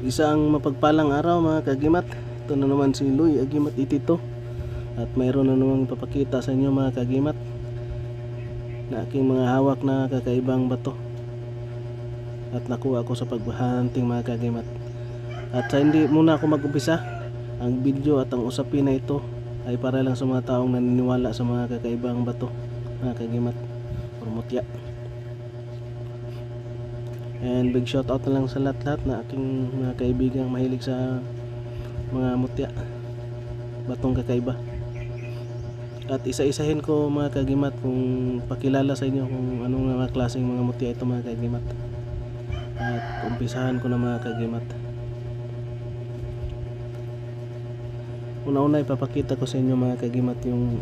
Isang mapagpalang araw mga kagimat. Ito na naman si Luy Agimat Itito. At mayroon na namang papakita sa inyo mga kagimat na aking mga hawak na kakaibang bato. At nakuha ko sa paghunting mga kagimat. At sa hindi muna ako mag-umpisa, ang video at ang usapin na ito ay para lang sa mga taong naniniwala sa mga kakaibang bato mga kagimat or mutya. And big shout out na lang sa lahat-lahat na aking mga kaibigang mahilig sa mga mutya, batong kakaiba. At isa-isahin ko mga kagimat kung pakilala sa inyo kung anong mga klaseng mga mutya ito mga kagimat. At umpisahan ko na mga kagimat. Una-una ipapakita ko sa inyo mga kagimat yung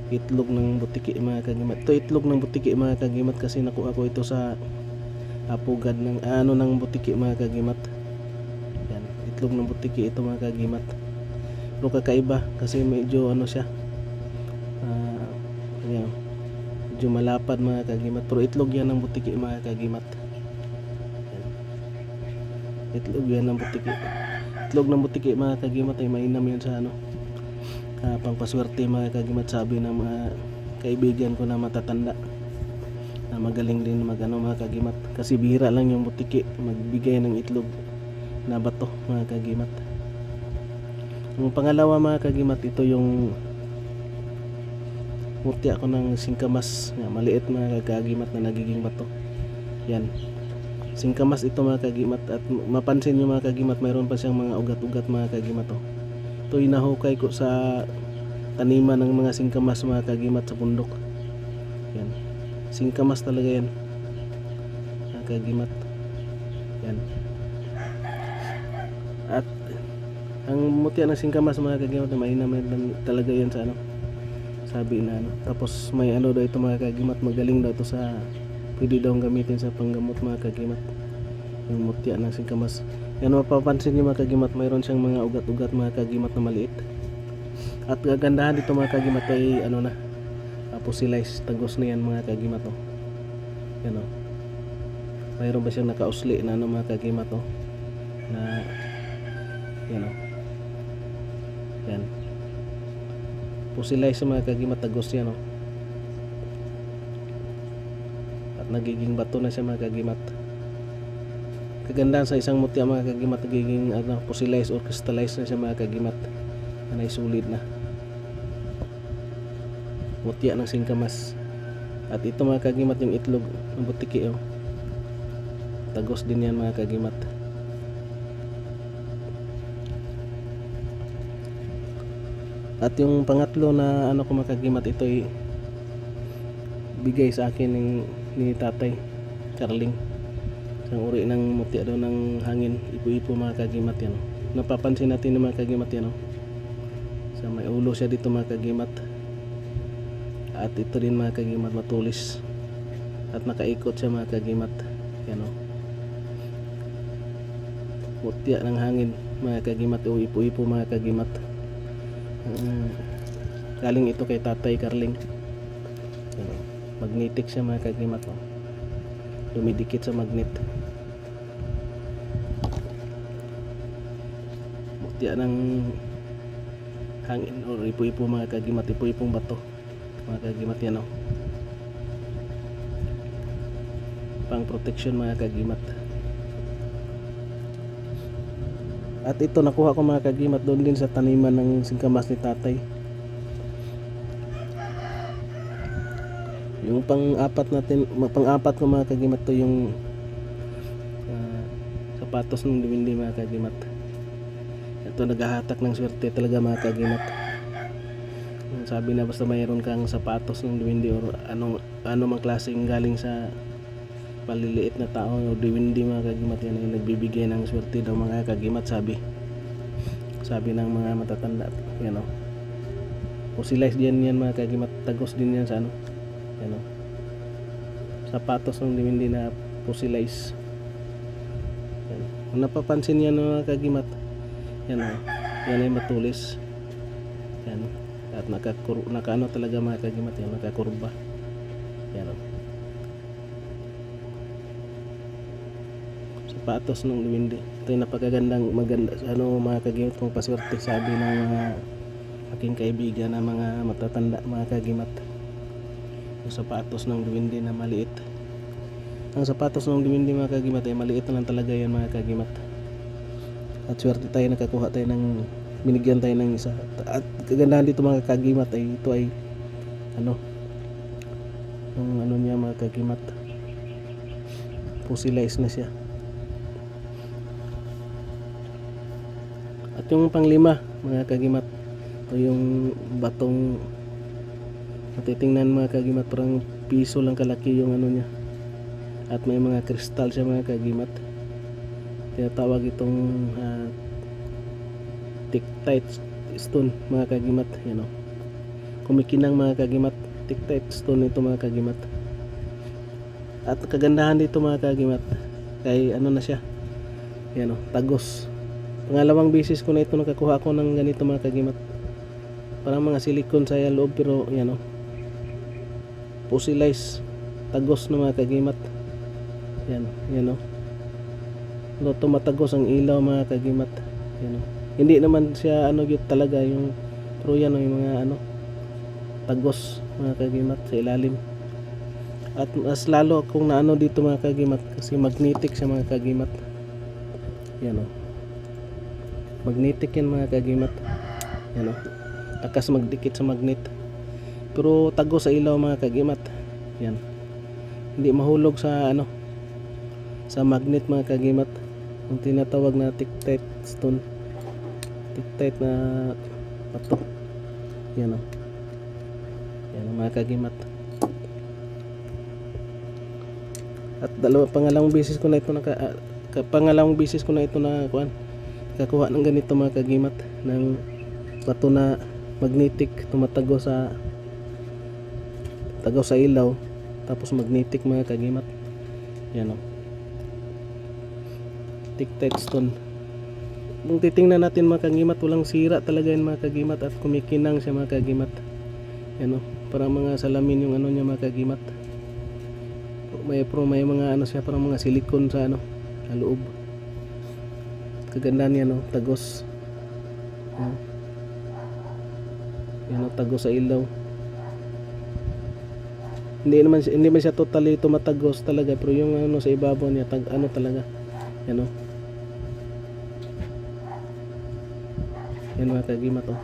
itlog ng butiki mga kagimat. Ito itlog ng butiki mga kagimat kasi nakuha ko ito sa apugad ng ng butiki mga kagimat. Yan, itlog ng butiki ito mga kagimat. Pero kakaiba kasi medyo siya. Yan, medyo malapad mga kagimat. Pero itlog yan ng butiki mga kagimat. Yan. Itlog yan ng butiki. Itlog ng butiki mga kagimat ay mainam yan sa pangpaswerte mga kagimat, sabi ng mga kaibigan ko na matatanda. Magaling din mga kagimat kasi bihira lang yung butiki magbigay ng itlog na bato mga kagimat. Yung pangalawa mga kagimat, ito yung mutya ko ng singkamas na maliit mga kagimat na nagiging bato. Yan, singkamas ito mga kagimat. At mapansin nyo mga kagimat, mayroon pa siyang mga ugat-ugat mga kagimat. Ito inahukay ko sa taniman ng mga singkamas mga kagimat sa bundok. Yan, singkamas talaga yan mga kagimat. Yan. At ang mutya ng singkamas mga kagimat na mainam talaga yan sa sabi na tapos may daw ito mga kagimat, magaling daw ito sa, pwede daw gamitin sa panggamot mga kagimat, yung mutya ng singkamas. Yan, mapapansin nyo mga kagimat, mayroon siyang mga ugat-ugat mga kagimat na maliit. At kagandahan dito mga kagimat ay fossilized, tagos na yan mga kagimat. Yan mayroon ba siyang nakausli na mga kagimat na yan yan, fossilized mga kagimat, tagos yan at nagiging bato na siya mga kagimat. Kagandahan sa isang mutya mga kagimat, nagiging fossilized or crystallized na siya mga kagimat, na sulit na mutya ng singkamas. At ito mga kagimat yung itlog ng butiki tagos din yan mga kagimat. At yung pangatlo na ko mga kagimat, ito ay bigay sa akin ni Tatay Carling, isang uri ng mutya daw ng hangin, ipo-ipo mga kagimat. Yan napapansin natin ng mga kagimat yan sa may ulo siya dito mga kagimat. At ito din mga kagimat, matulis at nakaikot siya mga kagimat. Yan mutya ng hangin mga kagimat, ipo-ipo mga kagimat. Galing ito kay Tatay Carling. Yan, magnetic siya mga kagimat. Dumidikit sa magnet. Mutya ng hangin o ipo-ipo mga kagimat, ipo-ipong bato mga kagimat. Yan pang protection mga kagimat. At ito nakuha ko mga kagimat doon din sa taniman ng singkamas ni Tatay. Yung pang-apat ko mga kagimat, to yung sapatos ng duwindi mga kagimat. Ito naghahatak ng swerte talaga mga kagimat. Sabi na basta mayroon kang sapatos ng duwindi or ano mang klaseng galing sa maliliit na tao o duwindi mga kagimat, yan ay nagbibigay ng swerte daw mga kagimat, sabi ng mga matatanda. Yan fossilized yan mga kagimat, tagos din yan sa yan sapatos ng duwindi na fossilized. Yan, kung napapansin yan mga kagimat, yan yan ay matulis yan. At naka talaga mga kagimat, yan nakakurba. Yan sapatos ng duwende. Ito yung napakagandang maganda mga kagimat pang paswerte, sabi ng mga aking kaibigan na mga matatanda, mga kagimat. Yung sapatos ng duwende na maliit. Ang sapatos ng duwende mga kagimat ay maliit na lang talaga yan mga kagimat. At swerte tayo, nakakuha tayo ng, binigyan tayo ng isa. At kagandahan dito mga kagimat ay ito ay yung niya mga kagimat, fossilize na siya. At yung panglima mga kagimat, ito yung batong matitingnan mga kagimat, parang piso lang kalaki yung niya. At may mga kristal siya mga kagimat. Tinatawag itong Tiktite stone mga kagimat. Yan o, kumikinang mga kagimat. Tiktite stone ito mga kagimat. At kagandahan dito mga kagimat kay na siya, yan o, tagos. Pangalawang bisis ko na ito nakakuha ko ng ganito mga kagimat. Parang mga silicone sa loob, pero yan o, fossilize, tagos na mga kagimat. Yan o, loto matagos ang ilaw mga kagimat. Yan o, hindi naman siya yun talaga yung, pero yan o, yung mga tagos mga kagimat sa ilalim. At mas lalo akong dito mga kagimat kasi magnetic siya mga kagimat. Yan o, magnetic yan mga kagimat. Yan o, takas magdikit sa magnet, pero tagos sa ilaw mga kagimat. Yan, hindi mahulog sa sa magnet mga kagimat. Ang tinatawag na Tiktite stone, Tiktite na pato. Yan o, yan mga kagimat. At pangalawang bisis ko na ito nakakuha ng ganito mga kagimat, ng bato na magnetic, tumatago sa ilaw, tapos magnetic mga kagimat. Yan o, Tiktite stone. Kung titingnan natin mga kagimat, walang sira talaga yan mga kagimat, at kumikinang siya mga kagimat. Yan o, parang mga salamin yung niya mga kagimat. May mga siya, parang mga silicone sa sa loob. Kagandahan yan o, tagos. Yan o, tagos sa ilaw. Hindi man siya totally tumatagos talaga, pero yung sa ibabaw niya talaga. Yan o, yan mga kagimat o.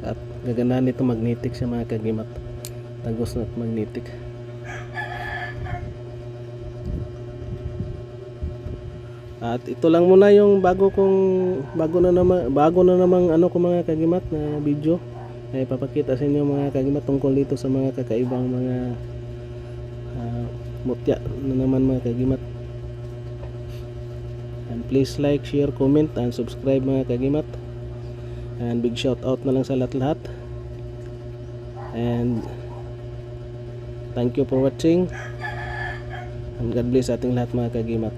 At gagandahan nito, magnetic siya mga kagimat, tagos na at magnetic. At ito lang muna yung bago na namang ko mga kagimat na video ay papakita sa inyo mga kagimat tungkol dito sa mga kakaibang mga mutya na naman mga kagimat. And please like, share, comment, and subscribe mga kagimat. And big shout out na lang sa lahat. And thank you for watching. And God bless ating lahat mga kagimat.